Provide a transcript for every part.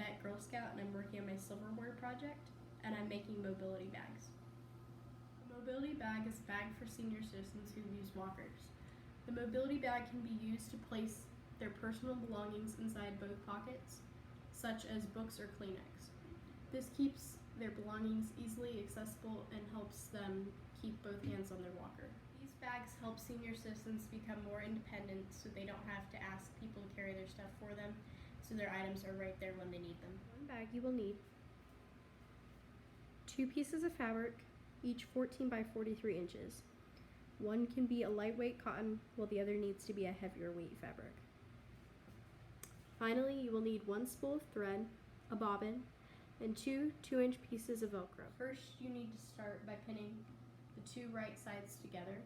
cadet Girl Scout and I'm working on my silverware project, and I'm making mobility bags. A mobility bag is a bag for senior citizens who use walkers. The mobility bag can be used to place their personal belongings inside both pockets, such as books or Kleenex. This keeps their belongings easily accessible and helps them keep both hands on their walker. These bags help senior citizens become more independent so they don't have to ask people to carry their stuff for them, so their items are right there when they need them. One bag you will need 2 pieces of fabric, each 14 by 43 inches. One can be a lightweight cotton, while the other needs to be a heavier weight fabric. Finally, you will need 1 spool of thread, a bobbin, and 2 2-inch pieces of Velcro. First, you need to start by pinning the 2 right sides together.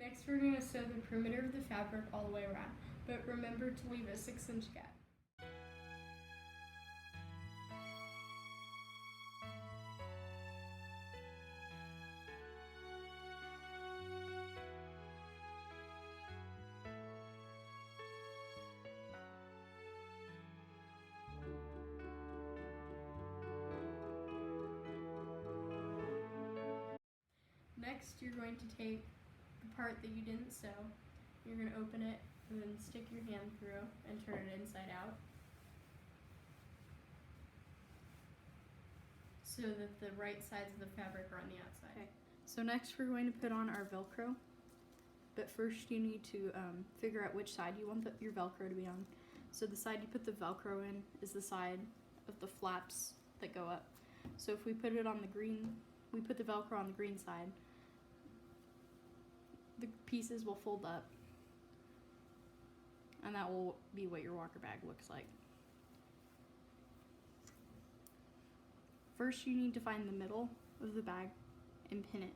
Next, we're going to sew the perimeter of the fabric all the way around, but remember to leave a 6-inch gap. Next, you're going to take the part that you didn't sew, you're going to open it and then stick your hand through and turn it inside out so that the right sides of the fabric are on the outside. Okay. So next we're going to put on our Velcro, but first you need to figure out which side you want your Velcro to be on. So the side you put the Velcro in is the side of the flaps that go up. So if we put it on the green, we put the Velcro on the green side, the pieces will fold up, and that will be what your walker bag looks like. First, you need to find the middle of the bag and pin it.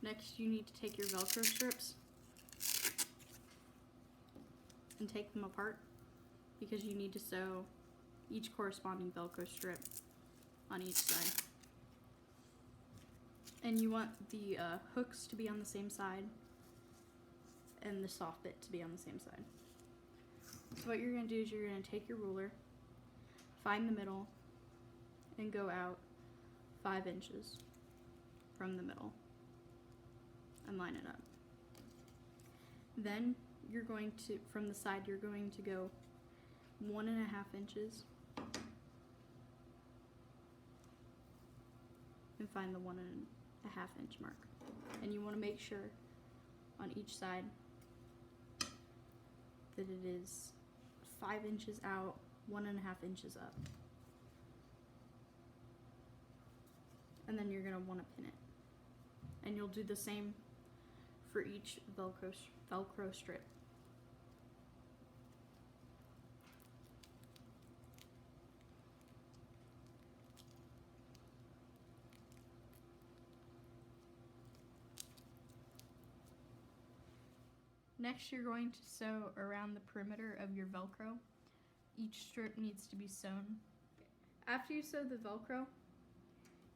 Next, you need to take your Velcro strips and take them apart because you need to sew each corresponding Velcro strip on each side. And you want the hooks to be on the same side and the soft bit to be on the same side. So what you're going to do is you're going to take your ruler, find the middle, and go out 5 inches from the middle and line it up. Then you're going to, from the side, you're going to go 1.5 inches and find the 1.5 inch mark. And you want to make sure on each side that it is 5 inches out, 1.5 inches up. And then you're going to want to pin it. And you'll do the same for each Velcro strip. Next, you're going to sew around the perimeter of your Velcro. Each strip needs to be sewn. After you sew the Velcro,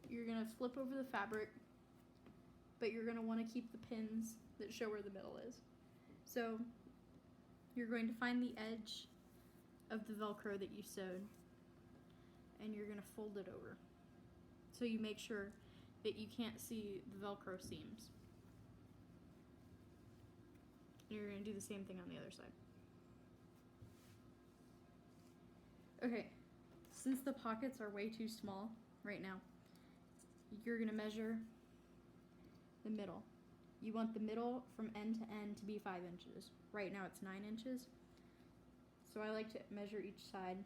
you're going to flip over the fabric, but you're going to want to keep the pins that show where the middle is. So you're going to find the edge of the Velcro that you sewed, and you're going to fold it over. So you make sure that you can't see the Velcro seams. You're going to do the same thing on the other side. Okay, since the pockets are way too small right now, you're going to measure the middle. You want the middle from end to end to be 5 inches. Right now it's 9 inches. So I like to measure each side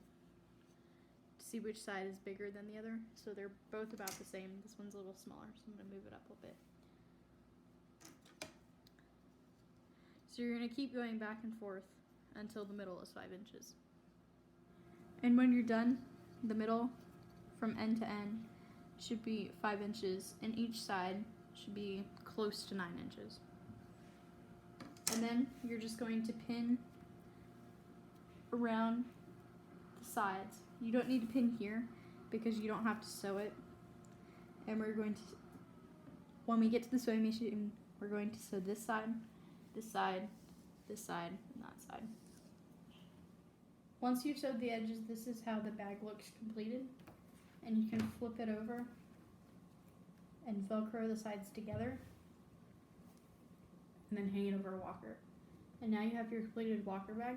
to see which side is bigger than the other. So they're both about the same. This one's a little smaller, so I'm going to move it up a little bit. So you're going to keep going back and forth until the middle is 5 inches. And when you're done, the middle from end to end should be 5 inches, and each side should be close to 9 inches. And then you're just going to pin around sides. You don't need to pin here because you don't have to sew it. And we're going to, when we get to the sewing machine, we're going to sew this side, this side, this side, and that side. Once you've sewed the edges, this is how the bag looks completed. And you can flip it over and Velcro the sides together and then hang it over a walker. And now you have your completed walker bag.